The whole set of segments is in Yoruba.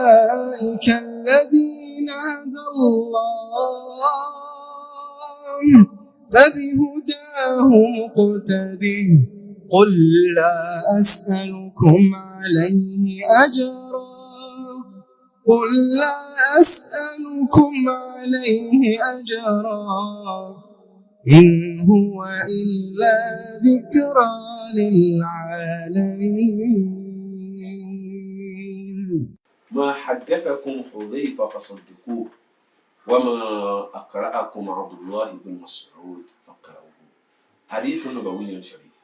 أولئك الذين هدى الله فبهداه مقتده قل لا أسألكم عليه أجرا إن هو إلا ذكرى للعالمين. ما حدثكم حذيفة فصدقوه وما أقرأكم عبد الله بن مسعود فاقرأوه. حديث نبوي شريف.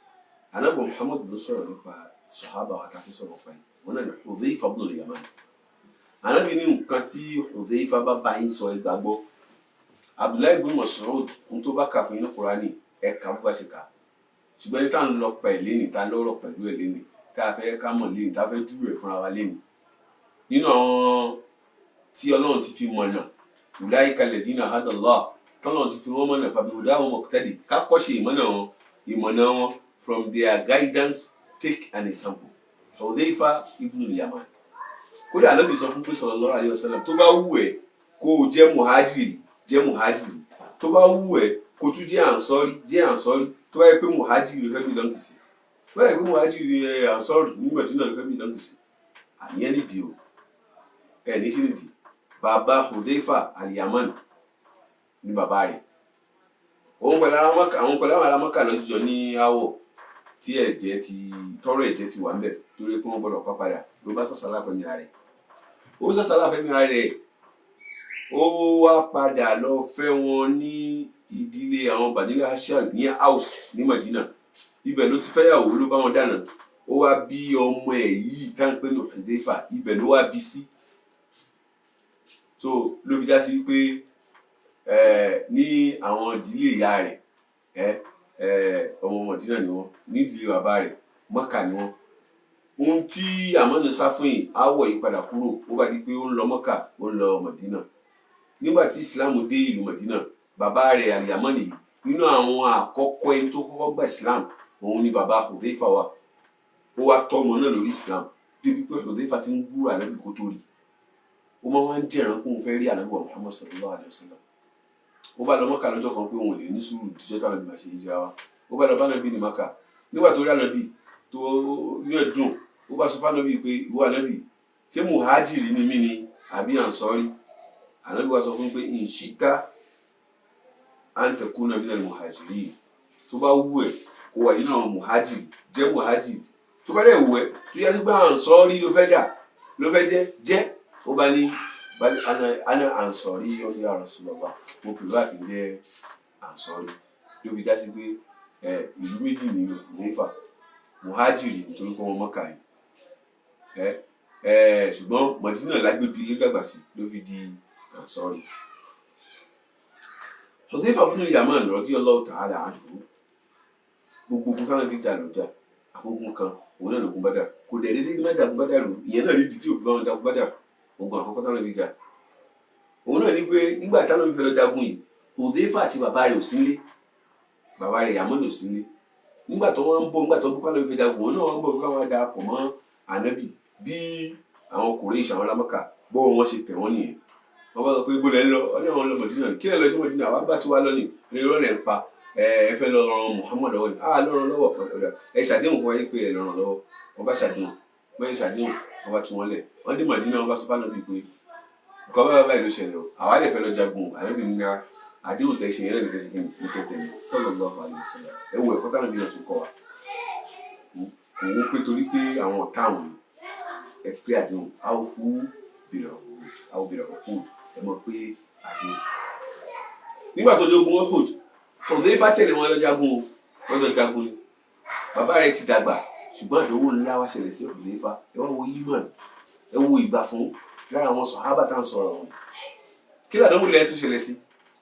أنا أبو محمد بن سعود الصحابة وأتاكي صرفين وأنا حذيفة بن اليمان. أنا بني كاتي حذيفة بابين سوي بابو عبد الله بن مسعود أنتو بكا في القرآن كابو باشكا ṣùgbọ́n ní tá ń lọ pẹ̀lú ní tá lọ́rọ̀ pẹ̀lú ẹ̀ lẹ́ni tá a fẹ́ ká mọ̀ lẹ́ni tá a fẹ́ júwèé fúnra wa lẹ́ni nínú àwọn tí Ọlọ́run ti fi mọ̀nà ulaika alladhina hada Allah tọ́lọ́run ti fi wọ́n mọ̀nà fabihudahum muqtadi ká kọ́ṣe ìmọ̀nà wọn from their guidance take an example. Hudhayfa ibn al-Yaman kódà Ànábì sọ fún pé sallallahu alaihi wasallam tó bá wù ẹ́ kó o jẹ́ muhajiri tó bá wù ẹ́ kó tún jẹ́ ansori tó bá yẹ pé muhajiri ló fẹ́ bí lọ́nkì sí tó bá yẹ pé muhajiri ansori ní Mádínà ló fẹ́ bí lọ́nkì sí àníyàn nídìí o ní kí nìdí bàbá Hudhayfa al-Yaman ní bàbá rẹ̀ òun pẹ̀lú àwọn ará Mọ́kà lọ́jọ́ ní àwọ̀ tí tọrọ ẹ̀jẹ̀ ti wà ńbẹ̀ torí pé wọ́n gbọ́dọ̀ pa padà ló bá sàsálà fẹ́mi rẹ̀ ó wá padà lọ fẹ́ wọn ní ìdílé àwọn Banil Hashim ní house ní Mádínà ibẹ̀ ló ti fẹ́yàwó ló bá wọn dáná ó wá bí ọmọ ẹ̀ yìí tá ń pè ní Hudhayfa ibẹ̀ ló wá bí sí so ló fi já sí pé ní àwọn ìdílé ìyá rẹ̀ ọmọ Mádínà ni wọ́n ní ìdílé bàbá rẹ̀ Mọ́kà ni wọ́n ohun tí àmọ́nù sá fún yìí áwọ̀ yìí padà kúrò ó bá di pé ó ń lọ Mọ́kà ó ń lọ Mádínà nígbà tí ìsìláàmù dé ìlú Mádínà bàbá rẹ̀ al-Yaman yìí nínú àwọn àkọ́kọ́ ẹni tó kọ́kọ́ gba Islam òun ni bàbá Hudhayfa wa ó wá tọ́ ọmọ náà lórí Islam débi pé Hudhayfa ti ń gbúrò Ànábì kó tó rí ó máa wá ń jẹ̀rán kó ń fẹ́ rí Ànábì wa Muhammad sallallahu alayhi wa sallam ó bá lọ Mọ́kà lọ́jọ́ kan pé òun ò lè ní sùúrù díjọ́ táwọn Ànábì máa ṣe hijira wa ó bá lọ bá Ànábì ní Mọ́kà nígbà tó rí Ànábì tó ní ẹ̀dùn ó bá sọ fún Ànábì pé ìwọ Ànábì ṣé muhajiri ni mí ni àbí ansori Ànábì wa sọ fún pé in shi'ta an takuna minal muhajirin tó bá wù ẹ́ kó wà nínú àwọn muhajiri jẹ́ muhajiri tó bá dẹ̀ wù ẹ́ tó yẹ sí pé ansori ló fẹ́ jẹ́ ó bá ní ana ansori ya Rasulullah mo pèlú àfi jẹ́ ansori ló fi já sí pé ìlú méjì nínú Hudhayfa muhajiri nítorí pé wọ́n Mọ́kà yìí ṣùgbọ́n Mádínà lágbègbè ló dàgbà sí ló fi di ansori. Hudhayfa ibn al-Yaman radiyallahu ta'ala anhu gbogbo ogun táwọn ibi jà lọ́jà àfogun kan òun náà lógun Badr kò dẹ̀ dédé má jagun Badr rò ìyẹn náà ní dídí òfin báwọn jagun Badr ogun àkọ́kọ́ táwọn ibi jà òun náà ní pé nígbà táwọn ibi fẹ́ lọ jagun yìí Hudhayfa àti bàbá rẹ̀ ò sílé bàbá rẹ̀ Yaman ò sílé nígbà tó wọ́n ń bọ̀ nígbà tó bọ́ pálọ̀ ìfẹ́ jagun òun náà wọ́n ń bọ̀ káwọn darapọ̀ mọ́ Ànábì bí àwọn Quraysh àwọn Mọ́kà bọ́ wọn ṣe tẹ̀ wọ́n nìyẹn wọ́n bá sọ pé gbọ́dọ̀ ń lọ ọdún àwọn ọlọ́mọ Mádínà kí lẹ́ lọ sí Mádínà àwọn bá ti wá lọ́nìí ní ìrọ̀lẹ́ ń pa ẹ fẹ́ lọ ran Muhammad lọ́wọ́ ni lọ́rọ̀ lọ́wọ́ ẹ ṣàdéhùn fún wáyé pé ẹ lọ́rọ̀ lọ́wọ́ wọ́n bá ṣàdéhùn wọ́n ṣàdéhùn wọ́n bá tún wọn lẹ̀ wọ́n dé Mádínà wọ́n bá sọ fáwọn bíi pé nǹkan báyìí ló ṣẹlẹ̀ o àwa lè fẹ́ lọ jagun àbẹ́bí ní ká àdéhùn tẹ̀ ṣe yẹn lẹ́nu kẹsìkì ní kẹtẹ̀ ní sallallahu alaihi wasallam ẹ wo ẹ̀kọ́ táwọn ènìyàn tún kọ́ wa kò wó pé torí pé àwọn ọ̀tá àwọn ẹ pé àdéhùn áwòfú bìrọ̀ òkú ẹ mọ̀ pé àdéhùn. nígbà tó dé ogun Uhud Hudhayfa tẹ̀lé wọn lọ jagun ni bàbá rẹ̀ ti dàgbà ṣùgbọ́n àdánwò ńlá wá ṣẹlẹ̀ sí Hudhayfa ẹ wá wo yímọ̀ ẹ wo ìgbà fún lára àwọn sàhábà tá à ń sọ̀rọ̀ wọn kí làdánwò lẹ́yìn tó ṣẹlẹ̀ sí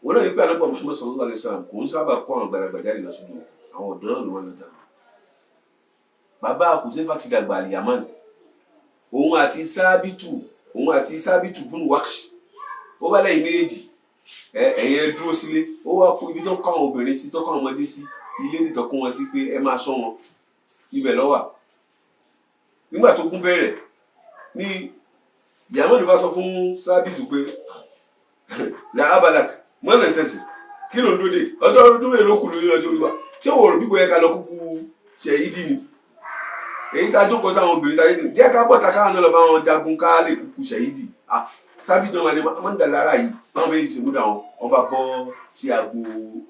wọn náà ní pé Ànábì Muhammad sallallahu alaihi wasallam kò ń sábà kó àwọn gbàdàgbà jáde lọ sójú àwọn ọ̀dọ́ náà ló wọn lọ dànù bàbá Hudhayfa ti dàgbà al-Yaman òun àti Sábìtù bùnú Waqsh ó bá lẹ́yìn méjì ẹ̀yẹn dúró sílé ó wá kó ibi tó ń kọ́ àwọn obìnrin sí tó kọ́ àwọn ọmọdé sí ilé nìtọ́ kó wọn sí pé ẹ máa ṣọ́ wọn ibẹ̀ ló wà nígbà tó gún bẹ̀rẹ̀ ní Yàmán bá sọ fún Sábìtù pé làábàlàk mọ́nà tẹ̀sí kí ló ń dóde ọdún èlò kù lórí ọjọ́ olúwa ṣé wọ́n rò bíbọ̀ yẹ ká lọ kúkú ṣẹ̀yídì ni èyí tá a jókòó táwọn obìnrin táyé dì jẹ́ ká bọ̀ tá káwọn náà lọ bá wọn jagun ká lè kúkú ṣẹ̀yídì Sábìtù náà wọ́n ń dà lára yìí báwọn méjì ṣe múdà wọn bá bọ́ sí agbo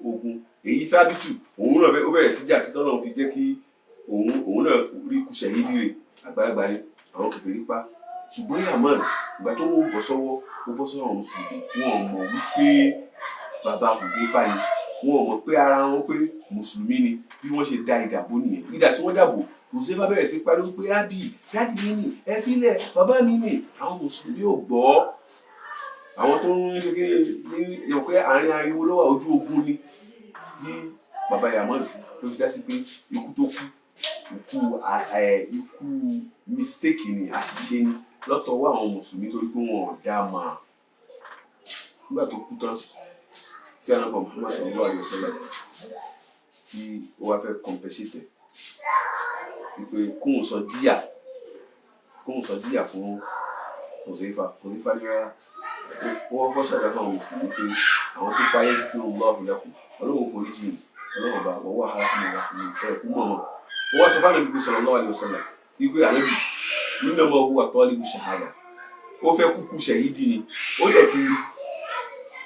ogun èyí Sábìtù òun náà ó bẹ̀rẹ̀ sí jà títọ́ náà fi jẹ́ kí òun náà rí kú ṣẹ̀yídì rẹ̀ àgbàlagbà ni àwọn kèfèrí pa ṣùgbọ́n Yàmán ìgbà tó wọ́n bọ́ sọ́wọ́ ó bọ́ sọ́wọ́ àwọn mùsùlùmí wọn mọ̀ wípé bàbá Hùzáífà ni wọn mọ̀ pé ara wọn pé mùsùlùmí ni bí wọ́n ṣe da ìdàbò nìyẹn ìdà tí wọ́n dàbò Hùzáífà bẹ̀rẹ̀ sí pariwo pé ábì dáàdì mi nì ẹ fílẹ̀ bàbá mi nì àwọn mùsùlùmí ò gbọ́ àwọn tó ń ṣe kí ní ìyẹn pé àárín ariwo ló wà ojú ogun ni bí bàbá Yàmán tó fi dá sí pé ikú tó kú ikú mistake ni àṣìṣe ni lọ́tọ̀ọ́wọ́ àwọn mùsùlùmí torí pé wọn ò dá máa nígbà tó kú tán tí anábọ̀ Muhammad sallallahu alaihi wasallam tí ó wá fẹ́ compensate wípé kóhùn sọ díyà fún Hùzáífà ní rárá wọ́n kọ́ ṣàdá fún àwọn mùsùlùmí pé àwọn tó páyé fún Allahu lakum ọlọ́run forí jì ọlọ́run bá wọ́n wà á fún ẹ̀kú mọ̀mọ́ ó wá sọ fún Ànábì sallallahu alaihi wasallam wípé Ànábì innama huwa talibu shahada ó fẹ́ kúkú ṣẹ̀yídì ni ó dẹ̀ ti rí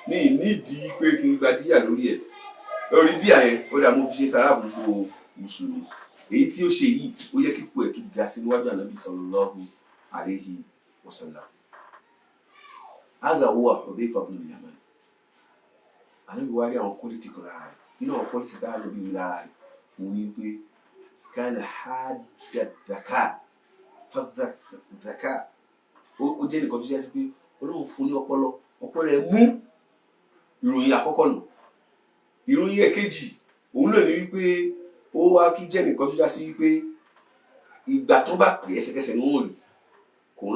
ní nídìí pé kí n gba díyà lórí ẹ̀ lórí díyà yẹn ó dà mo fi ṣe sàrà fún gbogbo mùsùlùmí èyí tí ó ṣe yìí ó yẹ kíkú ẹ̀ tún ga sí níwájú Ànábì sallallahu alaihi wasallam. Hadha huwa Hudhayfa ibn al-Yaman. Ànábì wá rí àwọn quality kan lára rẹ̀ nínú àwọn quality tá a lè bí lára rẹ̀ òun ni pé kana hadda dhaka ó jẹ́ nìkan tó ṣe sí pé Ọlọ́run fún ní ọpọlọ rẹ̀ mú ìròyìn àkọ́kọ́ nù ìròyìn ẹ̀kejì òun náà ni wípé ó wá tún jẹ́ nìkan tó já sí wípé ìgbà tó bá pè ẹsẹ̀kẹsẹ̀ ní wọn rí kò ń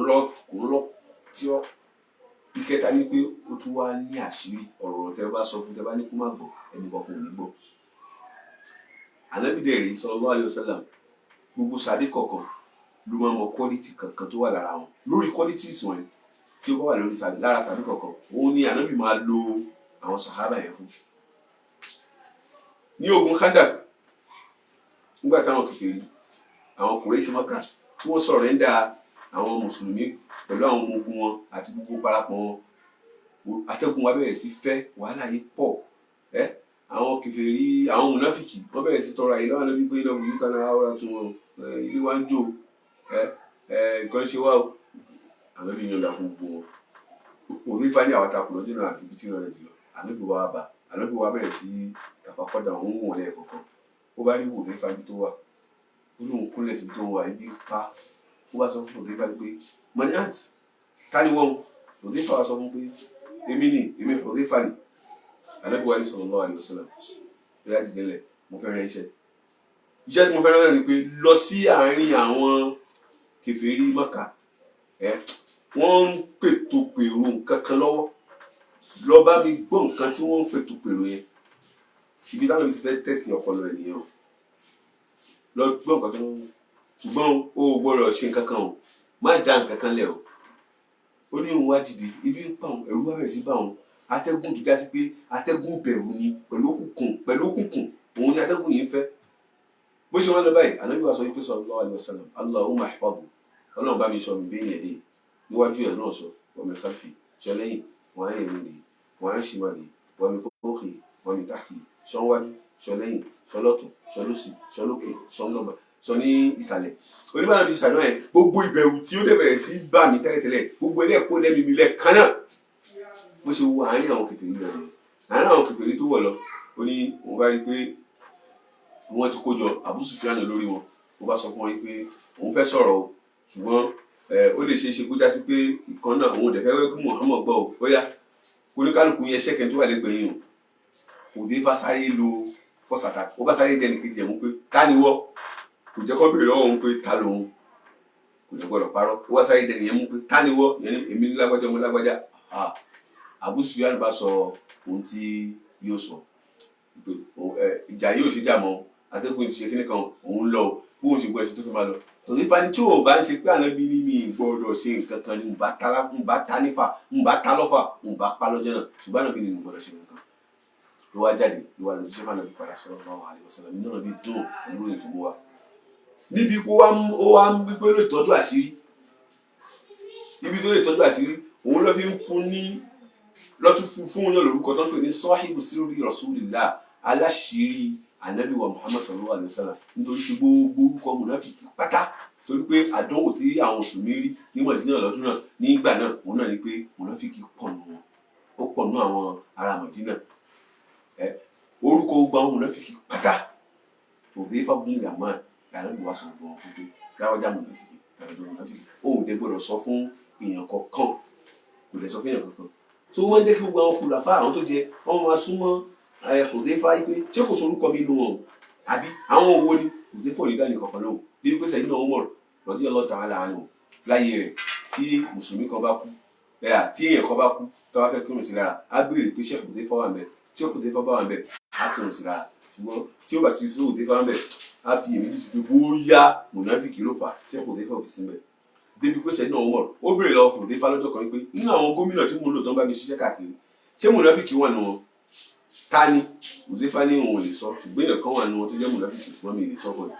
lọ tí ó ìkẹta ni pé ó tún wá ní àṣírí ọ̀rọ̀ tẹ́ bá sọ fún tẹ́ bá ní kó má gbọ́ ẹnì kan kò ní gbọ́. Ànábì dẹ̀ rí sallallahu alaihi wasallam gbogbo sàbí kọ̀ọ̀kan ló máa mọ quality kankan tó wà lára wọn lórí qualities wọn tí ó bá wà lórí lára sàbí kọ̀ọ̀kan òun ni Ànábì máa lo àwọn sàhábà yẹn fún. Ní ogun Khandak nígbà táwọn kèfèrí àwọn Kùráìṣì Mákà tí wọ́n sọ̀rẹ́ńdà àwọn mùsùlùmí pẹ̀lú àwọn ọmọ ogun wọn àti gbogbo parapọ̀ wọn atẹ́gùn wa bẹ̀rẹ̀ sí fẹ́ wàhálà yìí pọ̀ àwọn kèfèrí àwọn mùnáfìkì wọ́n bẹ̀rẹ̀ sí tọrọ àyè lọ́wọ́ níbi pé iná burúkú kan náà wọ́n tún wọn ilé wa ń jò nǹkan ṣe wá o àwọn ẹbí yọ̀ǹda fún gbogbo wọn Hùzáífà ní àwọn takùn lọ́jọ́ náà àdúgbò tí wọ́n rẹ̀ jùlọ ànábì wa bẹ̀rẹ̀ sí tàfàkọ́dà òun wò wọ́n lẹ́ẹ̀kọ̀ọ̀kan ó bá rí Hùzáífà bí tó wà ó lóun kúnlẹ̀ sí tó wà ibi pa ó bá sọ fún Hùzáífà pé mọ̀nìyàn tani wọ́n Hùzáífà wá sọ fún pé èmi Hùzáífà ni Ànábì wa sallallahu alaihi wasallam bóyá ti délẹ̀ mo fẹ́ rán iṣẹ́ tí mo fẹ́ rán ni pé lọ sí àárín àwọn kèfèrí Mákà wọ́n ń pètò pèrò nǹkan kan lọ́wọ́ lọ bá mi gbọ́ nǹkan tí wọ́n ń pètò pèrò yẹn ibi táwọn ti fẹ́ tẹ̀sí ọpọlọ ẹ̀ nìyẹn o lọ gbọ́ nǹkan tó ń ṣùgbọ́n o ò gbọ́dọ̀ ṣe nǹkan kan o má dá nǹkan kan lẹ̀ o ó ní òun wá dìde ibi ń pa òun ẹ̀rù wá bẹ̀rẹ̀ sí bá òun atẹ́gùn tó já sí pé atẹ́gùn bẹ̀rù ni pẹ̀lú òkùnkùn òun ni atẹ́gùn yìí ń fẹ́ bó ṣe wọ́n lọ báyìí Ànábì wa sọ wípé sallallahu alaihi wasallam Allahumma ihfadhu Ọlọ́run bá mi sọ mi bẹ́ẹ̀ yẹ̀dẹ̀ níwájú ẹ̀ náà sọ wọ́n mi khalfi sọ lẹ́yìn wọ́n á yẹ̀ mí lè wọ́n á ṣì máa lè wọ́n mi fawqi wọ́n mi tahti sọ wájú sọ lẹ́yìn sọ lọ́tún sọ lósì sọ lókè sọ lọ́gbà sọ ní ìsàlẹ̀ oníbàárà ti sàdọ́ ẹ̀ gbogbo ìbẹ̀rù tí ó dẹ̀ bẹ̀rẹ̀ sí bá mi tẹ́lẹ̀tẹ́lẹ̀ gbogbo ẹ̀ kó lẹ́mi mi lẹ̀ kan náà bó ṣe wo àárín àwọn kèfèrí lọ ni àárín àwọn kèfèrí tó wọ̀ lọ ó ní wọ́n bá rí pé wọ́n ti kójọ Abu Sufyan lórí wọn ó bá sọ fún wọn pé òun fẹ́ sọ̀rọ̀ o ṣùgbọ́n ó lè ṣe é ṣe kó já sí pé ìkan náà òun ò dẹ̀ fẹ́ wẹ́ kí Muhammad gbọ́ o ó yá oníkálukú yẹn ṣẹ́kẹ̀ tó wà lẹ́gbẹ̀ẹ́ yìí o Hùzáífà sáré lo first attack ó bá sáré dẹni kejì ẹ̀ mú pé ta ni wọ́ kò jẹ́ kó béèrè lọ́wọ́ òun pé ta lòun kò jẹ́ gbọ́dọ̀ parọ́ ó wá sáré dẹni yẹn mú pé ta ni wọ́ yẹn èmi ní lágbájá ọmọ lágbájá Abu Sufyan bá sọ ohun tí yóò sọ ìjà yóò ṣe jà mọ́ atẹ́gùn ti ṣe kíní kan òun lọ bóun ṣe gbọ́ ẹ̀sìn tó fi máa lọ Hudhayfa ní tí ò bá ń ṣe pé ànábì ní mi gbọ́dọ̀ ṣe nǹkan kan ní ń bá ta nífà ń bá ta lọ́fà ń bá pa lọ́jọ́ náà ṣùgbọ́n ànábì ní mi gbọ́dọ̀ ṣe nǹkan ló wá jáde ló wá lọ jíṣẹ́ fún ànábì padà sallallahu alaihi wasallam nínú ànábì dùn ìlú ètò mú wa níbi kó ó wá ń gbígbé lè tọ́jú àṣírí ibi tó lè tọ́jú àṣírí òun ló fi ń fún ní lọ́tún fún yàn lórúkọ tó ń pè ní sahibu sirri rasulillah aláṣírí ànábì wa Muhammad sallallahu alaihi wasallam nítorí pé gbogbo orúkọ mùnáfíkì pátá torí pé àdánwò tí àwọn mùsùlùmí rí ní Mọ̀dínà lọ́dún náà nígbà náà òun náà ni pé mùnáfíkì pọ̀ nù wọn ó pọ̀ nù àwọn ará Mọ̀dínà orúkọ gbogbo àwọn mùnáfíkì pátá Hudhayfa ibn Yaman làwọn ìwà sọ̀rọ̀ bọ̀ fún pé láwọ́jà mùnáfíkì tàbí mùnáfíkì ó ò dé gbọ́dọ̀ sọ fún èèyàn kọ̀ọ̀kan kò lè sọ fún èèyàn kankan tó wọ́n jẹ́ kí gbogbo àwọn khulafa àwọn tó jẹ wọ́n máa súnmọ́ Hudhayfa pé ṣé kò sorúkọ mi nù wọn àbí àwọn owó ni Hudhayfa ò ní dání kankan lóhùn níbi pé Sayyidina Umar radiyallahu ta'ala anhu láyé rẹ̀ tí mùsùlùmí kan bá kú tí èèyàn kan bá kú tó bá fẹ́ kírun sí lára á béèrè pé ṣé Hudhayfa wà ńbẹ̀ tí Hudhayfa bá wà ńbẹ̀ á kírun sí lára ṣùgbọ́n tí ó bá ti sí Hudhayfa wà ńbẹ̀ á fi èméjì sí pé bóyá mùnáfíkì ló fà tí Hudhayfa ò fi sí ńbẹ̀ débi pé Sayyidina Umar ó béèrè lọ Hudhayfa lọ́jọ́ kan pé nínú àwọn gómìnà tí mo lò tó ń bá mi ṣiṣẹ́ káàkiri ṣé mùnáfíkì wà nù wọn ta ni Hudhayfa ní òun ò lè sọ ṣùgbọ́n èèyàn kan wà nù wọn tó jẹ́ mùnáfíkì fún mi lè sọ fún ẹ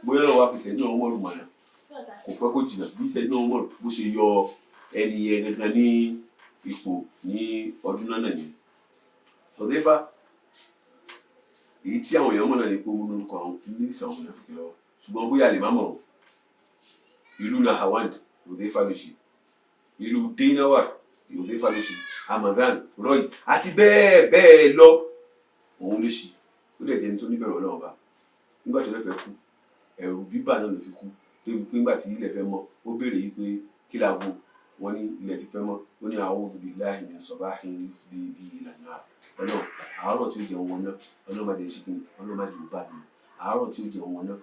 bóyá lọ́wọ́ fi Sayyidina Umar mọ̀nà kò fẹ́ kó jìnnà bí Sayyidina Umar bó ṣe yọ ẹni yẹn gangan ní ipò ní ọdún náà nìyẹn Hudhayfa èyí tí àwọn èèyàn mọ̀ náà ní pé owó lórúkọ àwọn nílìsì àwọn mùnáfíkì lọ́wọ́ ṣùgbọ́n bóyá lè má mọ̀ ìlú Nahawand Hudhayfa ló ṣe ìlú Dainawar Hudhayfa ló ṣe Hamadan Roy àti bẹ́ẹ̀ bẹ́ẹ̀ lọ òun ló ṣe ó lè jẹ́ ní tó níbẹ̀rẹ̀ Ọlọ́run bá nígbà tó lẹ́fẹ̀ẹ́ kú ẹ̀rù bíbà náà ló fi kú débi pé nígbà tí ilẹ̀ fẹ́ mọ́ ó béèrè yìí pé kí la wo wọ́n ní ilẹ̀ ti fẹ́ mọ́ ó ní a'udhu billahi min sabahin yufdi bihi ila an-nar Ọlọ́run àárọ̀ tí ó jẹun wọn náà Ọlọ́run má jẹ́ ṣe kí ni Ọlọ́run má jẹ́ ó bá mi àárọ̀ tí ó jẹun wọn náà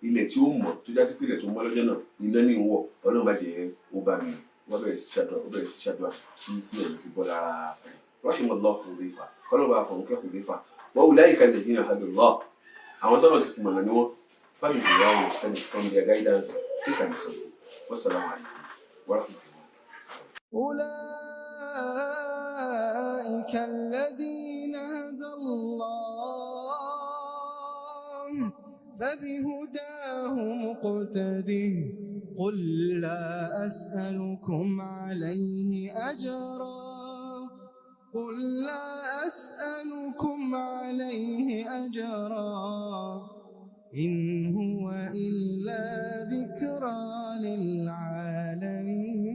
ilẹ̀ tí ó mọ̀ tó jásí pé ilẹ̀ tó mọ́ lọ́jọ́ náà iná ní ìwọ̀ Ọlọ́run má jẹ́ ó bá mi wọ́n bẹ̀rẹ̀ sí ṣàdúrà tí ẹ̀mí fi bọ́ lára rẹ̀ rahimallahu Hudhayfa kọ́lọ́ bá fọ̀n kẹ́ Hudhayfa wa ulaika alladhina hadallah àwọn tọ́nà ti fi mọ̀nà ni wọ́n fábí ìyá wọn study from their guidance take an example wassalamu alaikum warahmatullahi أولئك الذين هدى الله فبهداه مقتده قل لا أسألكم عليه أجرا إن هو إلا ذكرى للعالمين